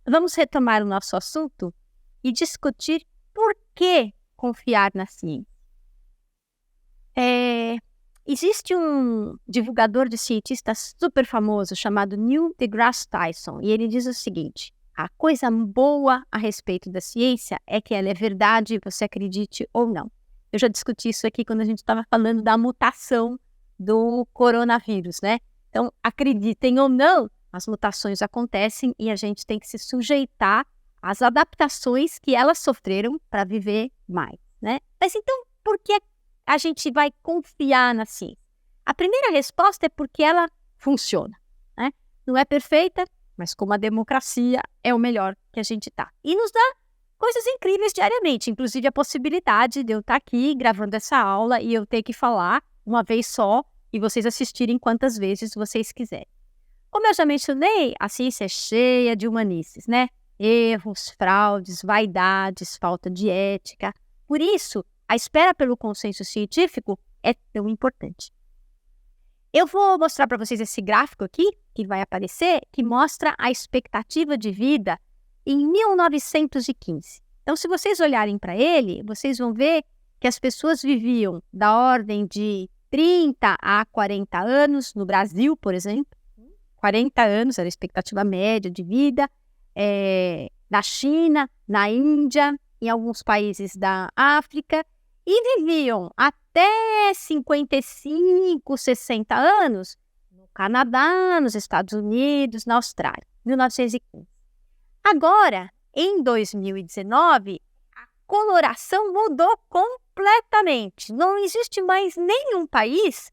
vamos retomar o nosso assunto e discutir por que confiar na ciência. Existe um divulgador de cientistas super famoso chamado Neil deGrasse Tyson, e ele diz o seguinte: a coisa boa a respeito da ciência é que ela é verdade, você acredite ou não. Eu já discuti isso aqui quando a gente estava falando da mutação do coronavírus, né? Então, acreditem ou não, as mutações acontecem e a gente tem que se sujeitar às adaptações que elas sofreram para viver mais, né? Mas então, por que a gente vai confiar na ciência? A primeira resposta é porque ela funciona, né? Não é perfeita, mas como a democracia é o melhor que a gente tá. E nos dá coisas incríveis diariamente, inclusive a possibilidade de eu estar aqui gravando essa aula e eu ter que falar uma vez só e vocês assistirem quantas vezes vocês quiserem. Como eu já mencionei, a ciência é cheia de humanices, né? Erros, fraudes, vaidades, falta de ética. Por isso, a espera pelo consenso científico é tão importante. Eu vou mostrar para vocês esse gráfico aqui, que vai aparecer, que mostra a expectativa de vida em 1915. Então, se vocês olharem para ele, vocês vão ver que as pessoas viviam da ordem de 30 a 40 anos, no Brasil, por exemplo. 40 anos era a expectativa média de vida, na China, na Índia, em alguns países da África, e viviam até 55, 60 anos no Canadá, nos Estados Unidos, na Austrália, 1915. Agora, em 2019, a coloração mudou completamente. Não existe mais nenhum país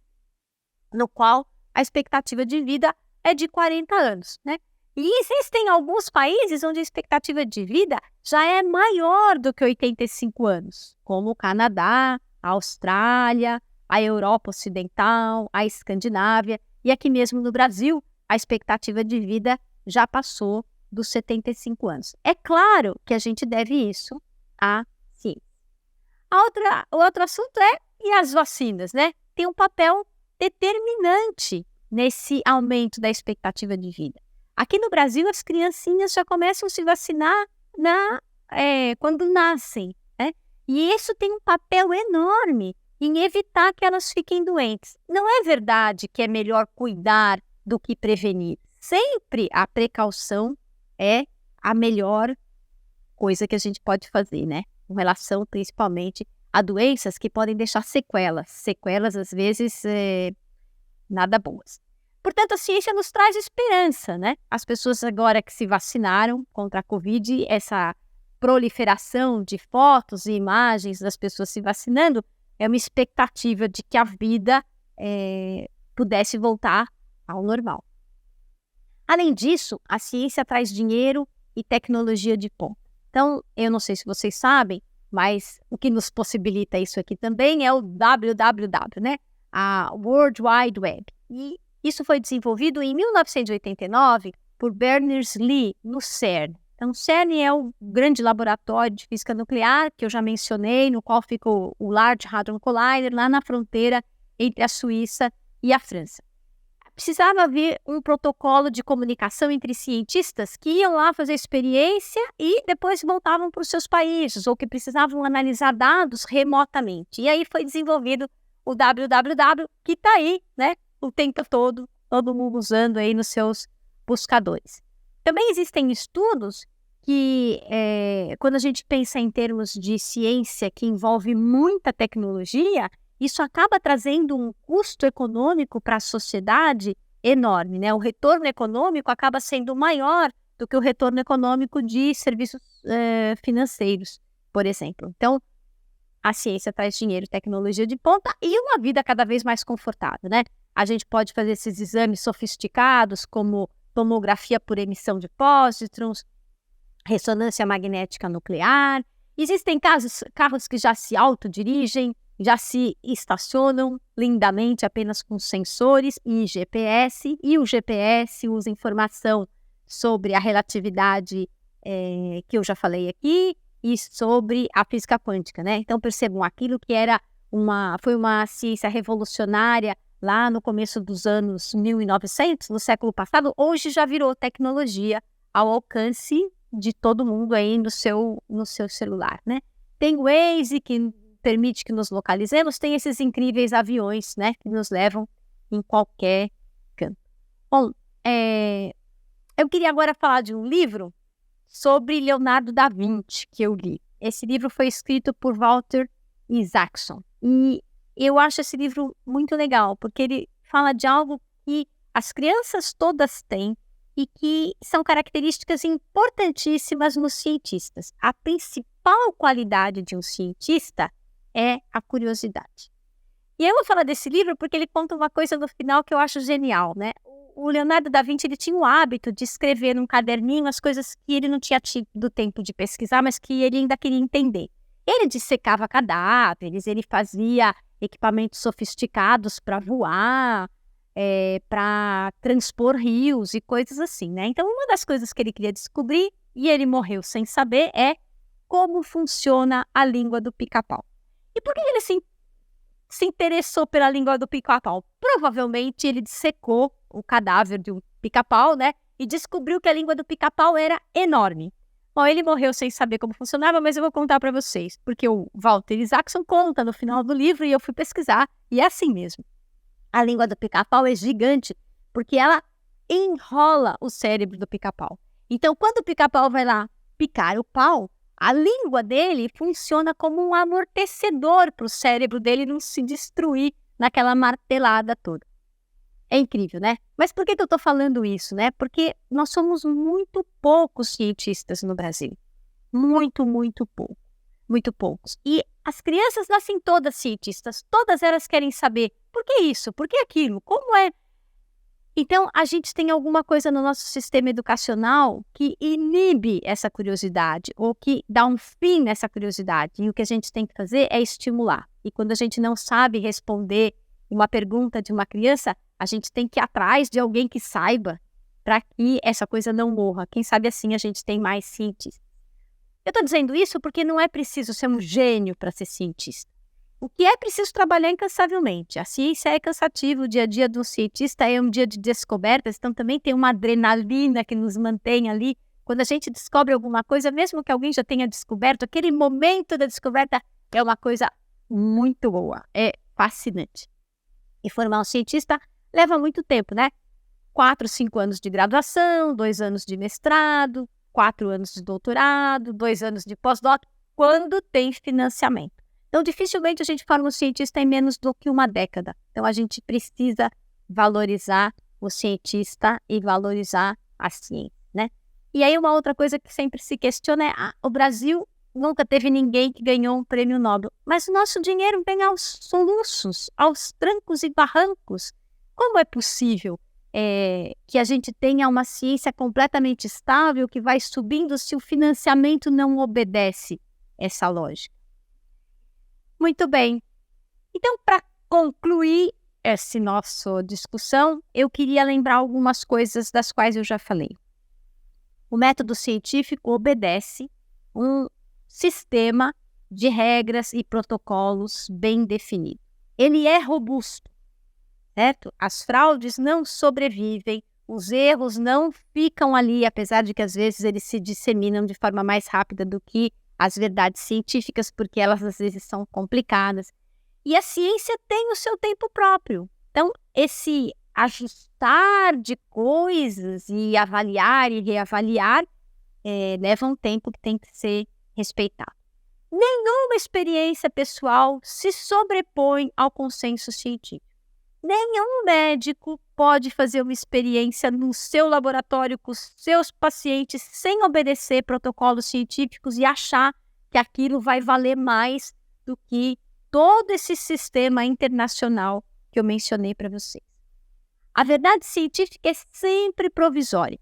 no qual a expectativa de vida é de 40 anos, né? E existem alguns países onde a expectativa de vida já é maior do que 85 anos, como o Canadá, a Austrália, a Europa Ocidental, a Escandinávia, e aqui mesmo no Brasil, a expectativa de vida já passou dos 75 anos. É claro que a gente deve isso à ciência. O outro assunto e as vacinas, né? Tem um papel determinante nesse aumento da expectativa de vida. Aqui no Brasil, as criancinhas já começam a se vacinar quando nascem, né? E isso tem um papel enorme em evitar que elas fiquem doentes. Não é verdade que é melhor cuidar do que prevenir. Sempre a precaução é a melhor coisa que a gente pode fazer, né? Com relação principalmente a doenças que podem deixar sequelas às vezes nada boas. Portanto, a ciência nos traz esperança, né? As pessoas agora que se vacinaram contra a Covid, essa proliferação de fotos e imagens das pessoas se vacinando é uma expectativa de que a vida pudesse voltar ao normal. Além disso, a ciência traz dinheiro e tecnologia de ponta. Então, eu não sei se vocês sabem, mas o que nos possibilita isso aqui também é o www, né? A World Wide Web. E isso foi desenvolvido em 1989 por Berners-Lee, no CERN. Então, o CERN é o grande laboratório de física nuclear que eu já mencionei, no qual fica o Large Hadron Collider, lá na fronteira entre a Suíça e a França. Precisava haver um protocolo de comunicação entre cientistas que iam lá fazer experiência e depois voltavam para os seus países, ou que precisavam analisar dados remotamente. E aí foi desenvolvido o www, que está aí, né, o tempo todo mundo usando aí nos seus buscadores. Também existem estudos que, quando a gente pensa em termos de ciência que envolve muita tecnologia, isso acaba trazendo um custo econômico para a sociedade enorme, né? O retorno econômico acaba sendo maior do que o retorno econômico de serviços financeiros, por exemplo. Então, a ciência traz dinheiro e tecnologia de ponta e uma vida cada vez mais confortável, né? A gente pode fazer esses exames sofisticados, como tomografia por emissão de pósitrons, ressonância magnética nuclear. Existem carros que já se autodirigem, já se estacionam lindamente apenas com sensores e GPS, e o GPS usa informação sobre a relatividade que eu já falei aqui e sobre a física quântica, né? Então percebam, aquilo que foi uma ciência revolucionária lá no começo dos anos 1900, no século passado, hoje já virou tecnologia ao alcance de todo mundo aí no seu celular, né? Tem o Waze, que permite que nos localizemos, tem esses incríveis aviões, né, que nos levam em qualquer canto. Bom, eu queria agora falar de um livro sobre Leonardo da Vinci, que eu li. Esse livro foi escrito por Walter Isaacson. E eu acho esse livro muito legal, porque ele fala de algo que as crianças todas têm e que são características importantíssimas nos cientistas. A principal qualidade de um cientista é a curiosidade. E eu vou falar desse livro porque ele conta uma coisa no final que eu acho genial, né? O Leonardo da Vinci, ele tinha o hábito de escrever num caderninho as coisas que ele não tinha tido tempo de pesquisar, mas que ele ainda queria entender. Ele dissecava cadáveres, ele fazia equipamentos sofisticados para voar, para transpor rios e coisas assim, né? Então, uma das coisas que ele queria descobrir, e ele morreu sem saber, é como funciona a língua do pica-pau. E por que ele se interessou pela língua do pica-pau? Provavelmente ele dissecou o cadáver de um pica-pau, né? E descobriu que a língua do pica-pau era enorme. Bom, ele morreu sem saber como funcionava, mas eu vou contar para vocês, porque o Walter Isaacson conta no final do livro e eu fui pesquisar, e é assim mesmo. A língua do pica-pau é gigante, porque ela enrola o cérebro do pica-pau. Então, quando o pica-pau vai lá picar o pau, a língua dele funciona como um amortecedor para o cérebro dele não se destruir naquela martelada toda. É incrível, né? Mas por que eu estou falando isso, né? Porque nós somos muito poucos cientistas no Brasil. Muito, muito pouco. Muito poucos. E as crianças nascem todas cientistas. Todas elas querem saber por que isso, por que aquilo, como é. Então, a gente tem alguma coisa no nosso sistema educacional que inibe essa curiosidade ou que dá um fim nessa curiosidade. E o que a gente tem que fazer é estimular. E quando a gente não sabe responder uma pergunta de uma criança, a gente tem que ir atrás de alguém que saiba para que essa coisa não morra. Quem sabe assim a gente tem mais cientistas. Eu estou dizendo isso porque não é preciso ser um gênio para ser cientista. O que é preciso trabalhar incansavelmente. A ciência é cansativa, o dia a dia do cientista é um dia de descobertas, então também tem uma adrenalina que nos mantém ali. Quando a gente descobre alguma coisa, mesmo que alguém já tenha descoberto, aquele momento da descoberta é uma coisa muito boa, é fascinante. E formar um cientista leva muito tempo, né? 4, 5 anos de graduação, 2 anos de mestrado, 4 anos de doutorado, 2 anos de pós-doc, quando tem financiamento. Então, dificilmente a gente forma um cientista em menos do que uma década. Então, a gente precisa valorizar o cientista e valorizar a ciência, né? E aí, uma outra coisa que sempre se questiona é o Brasil nunca teve ninguém que ganhou um prêmio Nobel, mas o nosso dinheiro vem aos soluços, aos trancos e barrancos. Como é possível que a gente tenha uma ciência completamente estável que vai subindo se o financiamento não obedece essa lógica? Muito bem. Então, para concluir essa nossa discussão, eu queria lembrar algumas coisas das quais eu já falei. O método científico obedece um sistema de regras e protocolos bem definido. Ele é robusto, certo? As fraudes não sobrevivem, os erros não ficam ali, apesar de que às vezes eles se disseminam de forma mais rápida do que as verdades científicas, porque elas às vezes são complicadas. E a ciência tem o seu tempo próprio. Então, esse ajustar de coisas e avaliar e reavaliar leva um tempo que tem que ser respeitado. Nenhuma experiência pessoal se sobrepõe ao consenso científico. Nenhum médico pode fazer uma experiência no seu laboratório com os seus pacientes sem obedecer protocolos científicos e achar que aquilo vai valer mais do que todo esse sistema internacional que eu mencionei para vocês. A verdade científica é sempre provisória,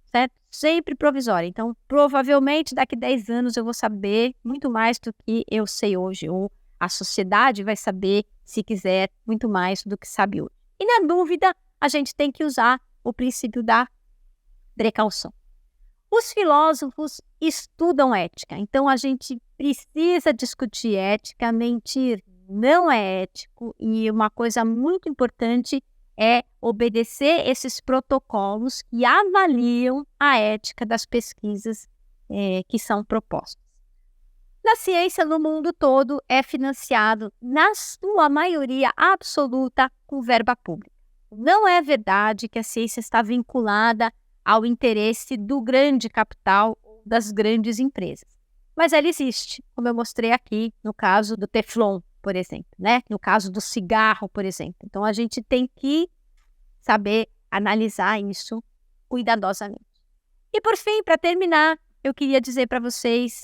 certo? Sempre provisória. Então, provavelmente, daqui a 10 anos eu vou saber muito mais do que eu sei hoje, ou a sociedade vai saber, se quiser, muito mais do que sabe hoje. E na dúvida, a gente tem que usar o princípio da precaução. Os filósofos estudam ética, então a gente precisa discutir ética. Mentir não é ético, e uma coisa muito importante é obedecer esses protocolos que avaliam a ética das pesquisas que são propostos. Na ciência, no mundo todo, é financiado, na sua maioria absoluta, com verba pública. Não é verdade que a ciência está vinculada ao interesse do grande capital ou das grandes empresas. Mas ela existe, como eu mostrei aqui, no caso do Teflon, por exemplo, né? No caso do cigarro, por exemplo. Então, a gente tem que saber analisar isso cuidadosamente. E, por fim, para terminar, eu queria dizer para vocês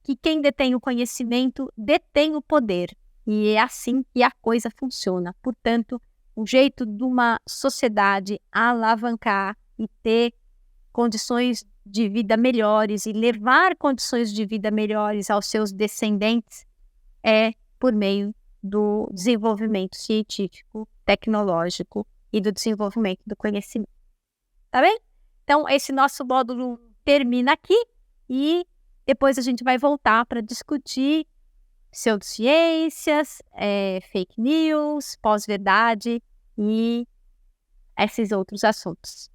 que quem detém o conhecimento detém o poder. E é assim que a coisa funciona. Portanto, o jeito de uma sociedade alavancar e ter condições de vida melhores e levar condições de vida melhores aos seus descendentes é por meio do desenvolvimento científico, tecnológico e do desenvolvimento do conhecimento. Tá bem? Então, esse nosso módulo termina aqui e depois a gente vai voltar para discutir pseudociências, fake news, pós-verdade e esses outros assuntos.